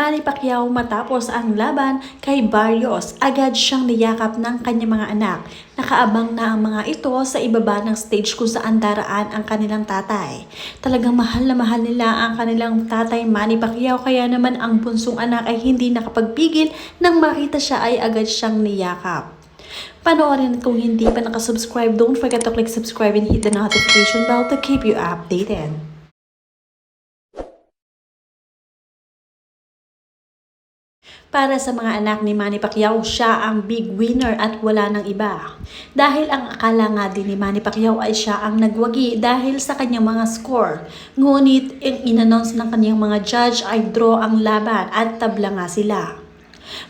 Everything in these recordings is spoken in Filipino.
Manny Pacquiao matapos ang laban kay Barrios, agad siyang niyakap ng kanyang mga anak. Nakaabang na ang mga ito sa ibaba ng stage kung saan daraan ang kanilang tatay. Talagang mahal na mahal nila ang kanilang tatay Manny Pacquiao, kaya naman ang bunsong anak ay hindi nakapagpigil nang makita siya ay agad siyang niyakap. Panoorin kung hindi pa nakasubscribe, don't forget to click subscribe and hit the notification bell to keep you updated. Para sa mga anak ni Manny Pacquiao, siya ang big winner at wala nang iba. Dahil ang akala nga din ni Manny Pacquiao ay siya ang nagwagi dahil sa kanyang mga score. Ngunit ang in-announce ng kanyang mga judge ay draw ang laban at tabla nga sila.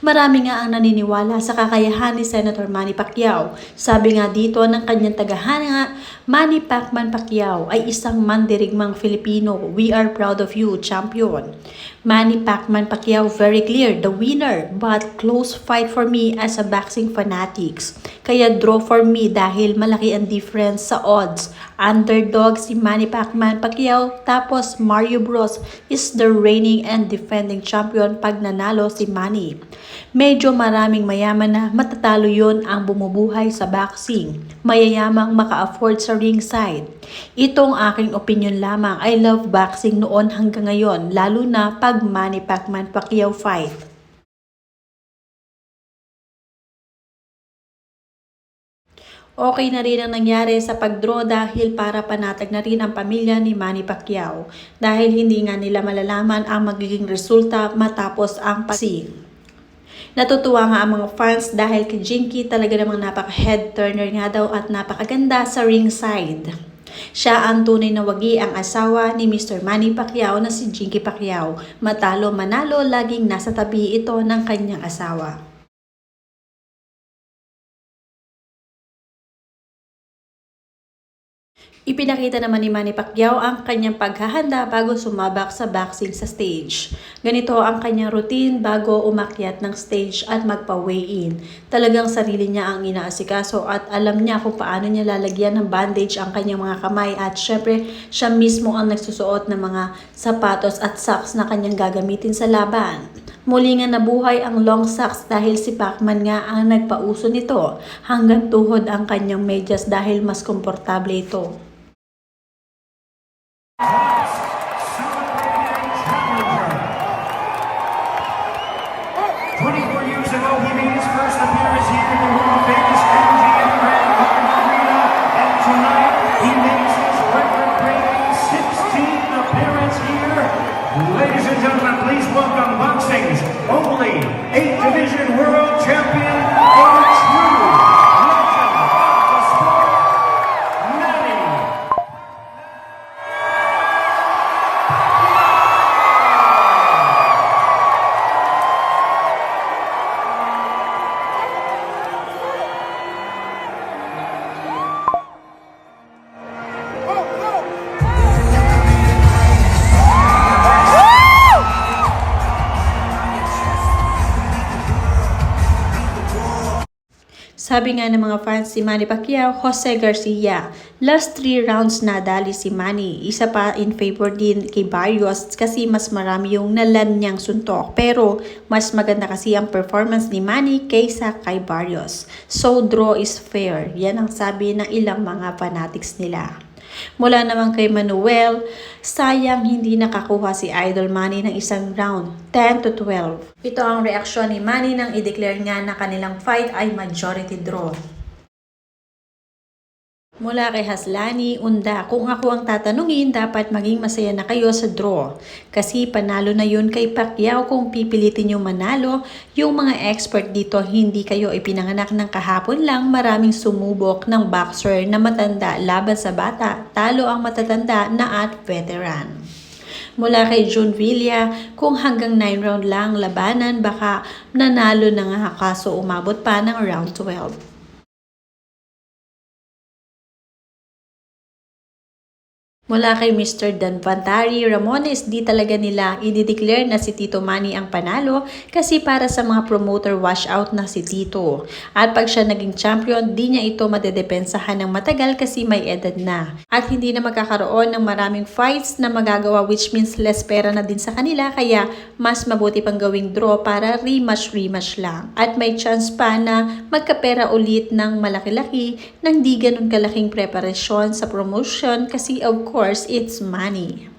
Marami nga ang naniniwala sa kakayahan ni Senator Manny Pacquiao. Sabi nga dito ng kanyang tagahanga, Manny Pacman Pacquiao ay isang mandirigmang Filipino. We are proud of you, champion. Manny Pacman Pacquiao very clear, the winner, but close fight for me as a boxing fanatics. Kaya draw for me dahil malaki ang difference sa odds. Underdog si Manny Pacman Pacquiao, tapos Mario Bros is the reigning and defending champion pag nanalo si Manny. Medyo maraming mayaman na matatalo yon ang bumubuhay sa boxing. Mayayamang maka-afford sa ringside. Itong aking opinion lamang. I love boxing noon hanggang ngayon, lalo na pag Manny Pacman Pacquiao fight. Okay na rin ang nangyari sa pag-draw dahil para panatag na rin ang pamilya ni Manny Pacquiao dahil hindi nga nila malalaman ang magiging resulta matapos ang pasi. Natutuwa nga ang mga fans dahil kay Jinky talaga namang napaka-head turner nga daw at napakaganda sa ringside. Siya ang tunay na wagi, ang asawa ni Mr. Manny Pacquiao na si Jinky Pacquiao. Matalo manalo, laging nasa tabi ito ng kanyang asawa. Ipinakita naman ni Manny Pacquiao ang kanyang paghahanda bago sumabak sa boxing sa stage. Ganito ang kanyang routine bago umakyat ng stage at magpa-weigh-in. Talagang sarili niya ang inaasikaso at alam niya kung paano niya lalagyan ng bandage ang kanyang mga kamay at syempre siya mismo ang nagsusuot ng mga sapatos at socks na kanyang gagamitin sa laban. Muli nga nabuhay ang long socks dahil si Pacman nga ang nagpauso nito. Hanggang tuhod ang kanyang medyas dahil mas komportable ito. 24 years ago, he made his first appearance here in the world-famous MGM Grand Garden Arena, and tonight he makes his record-breaking 16th appearance here. Ladies and gentlemen, please welcome boxing's only 8-division world champion, a true legend of the sport, Manny. Sabi nga ng mga fans si Manny Pacquiao, Jose Garcia, last 3 rounds na dali si Manny. Isa pa in favor din kay Barrios kasi mas marami yung nalan niyang suntok. Pero mas maganda kasi ang performance ni Manny kaysa kay Barrios. So draw is fair. Yan ang sabi ng ilang mga fanatics nila. Mula naman kay Manuel, sayang hindi nakakuha si Idol Manny ng isang round, 10-12. Ito ang reaksyon ni Manny nang i-declare nga na kanilang fight ay majority draw. Mula kay Haslani, Unda, kung ako ang tatanungin, dapat maging masaya na kayo sa draw. Kasi panalo na yun kay Pacquiao kung pipilitin yung manalo. Yung mga expert dito, hindi kayo ipinanganak ng kahapon lang, maraming sumubok ng boxer na matanda laban sa bata. Talo ang matatanda na at veteran. Mula kay June Villa, kung hanggang 9 round lang labanan, baka nanalo na nga kaso umabot pa ng round 12. Mula kay Mr. Danvantari Ramones, di talaga nila i-declare na si Tito Manny ang panalo kasi para sa mga promoter washout na si Tito. At pag siya naging champion, di niya ito madedepensahan ng matagal kasi may edad na. At hindi na magkakaroon ng maraming fights na magagawa, which means less pera na din sa kanila, kaya mas mabuti pang gawing draw para rematch lang. At may chance pa na magkapera ulit ng malaki-laki nang di ganun kalaking preparasyon sa promotion kasi of course, it's money.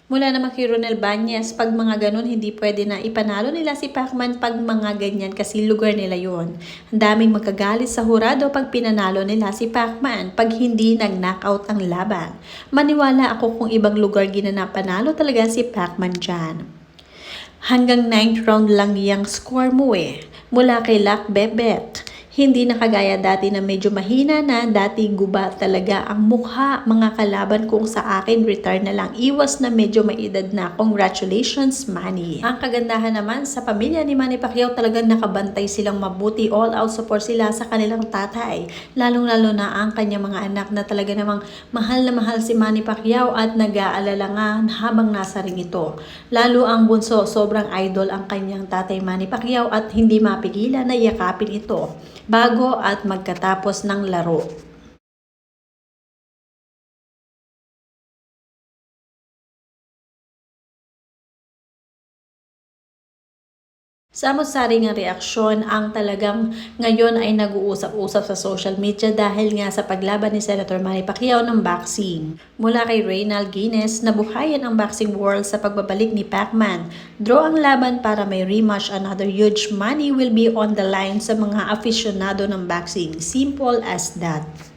Mula naman kay Ronel Bañez, pag mga ganun, hindi pwede na ipanalo nila si Pacman pag mga ganyan kasi lugar nila yon. Ang daming magkagalit sa hurado pag pinanalo nila si Pacman pag hindi nag-knockout ang laban. Maniwala ako kung ibang lugar ginanapanalo talaga si Pacman dyan. Hanggang 9th round lang yung score mo Mula kay Lac Bebet. Hindi na kagaya dati na medyo mahina na, dati guba talaga ang mukha mga kalaban kung sa akin retire na lang. Iwas na medyo may edad na. Congratulations, Manny. Ang kagandahan naman sa pamilya ni Manny Pacquiao, talagang nakabantay silang mabuti. All out support sila sa kanilang tatay. Lalong-lalo na ang kanyang mga anak na talaga namang mahal na mahal si Manny Pacquiao at nag-aalala nga habang nasa ring ito. Lalo ang bunso, sobrang idol ang kanyang tatay Manny Pacquiao at hindi mapigilan na yakapin ito bago at magkatapos ng laro. Samot-saring ang reaksyon ang talagang ngayon ay nag-uusap-usap sa social media dahil nga sa paglaban ni Senator Manny Pacquiao ng boxing. Mula kay Reynald Guinness, nabuhayan ang boxing world sa pagbabalik ni Pacman. Draw ang laban para may rematch. Another huge money will be on the line sa mga aficionado ng boxing. Simple as that.